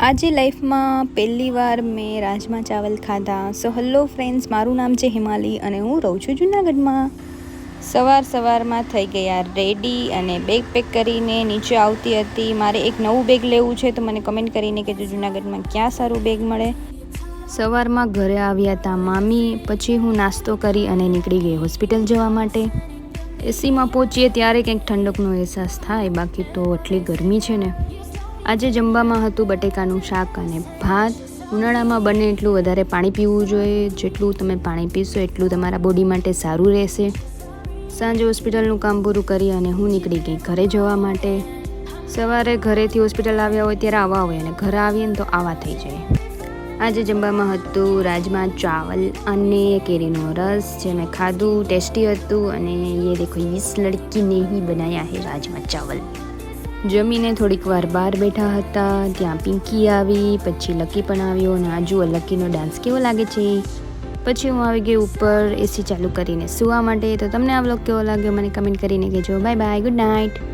આજે લાઈફમાં પહેલી વાર મેં રાજમા ચાવલ ખાધા. સો હેલો ફ્રેન્ડ્સ, મારું નામ છે હિમાલી અને હું રહું છું જૂનાગઢમાં. સવારમાં થઈ ગયા રેડી અને બેગ પેક કરીને નીચે આવતી હતી. મારે એક નવું બેગ લેવું છે, તો મને કમેન્ટ કરીને કહેજો જૂનાગઢમાં ક્યાં સારું બેગ મળે. સવારમાં ઘરે આવ્યા હતા મામી, પછી હું નાસ્તો કરી અને નીકળી ગઈ હોસ્પિટલ જવા માટે. એસીમાં પહોંચીએ ત્યારે કંઈક ઠંડકનો અહેસાસ થાય, બાકી તો આટલી ગરમી છે ને. આજે જમવામાં હતું બટેકાનું શાક અને ભાત. ઉનાળામાં બને એટલું વધારે પાણી પીવું જોઈએ. જેટલું તમે પાણી પીશો એટલું તમારા બોડી માટે સારું રહેશે. સાંજે હોસ્પિટલનું કામ પૂરું કરી અને હું નીકળી ગઈ ઘરે જવા માટે. સવારે ઘરેથી હોસ્પિટલ આવ્યા હોય ત્યારે આવા હોય અને ઘરે આવીએ ને તો આવા થઈ જાય. આજે જમવામાં હતું રાજમા ચાવલ અને કેરીનો રસ, જે મેં ખાધું. ટેસ્ટી હતું અને ये देखो इस लड़की ने ही बनाया है રાજમા ચાવલ. જમીને થોડીક વાર બહાર બેઠા હતા, ત્યાં પિંકી આવી, પછી લકી પણ આવ્યો અને આ જુઓ લકીનો ડાન્સ કેવો લાગે છે. પછી હું આવી ગઈ ઉપર એસી ચાલુ કરીને સૂવા માટે. તો તમને આ વ્લોગ કેવો લાગ્યો મને કમેન્ટ કરીને કહેજો. Bye bye, good night.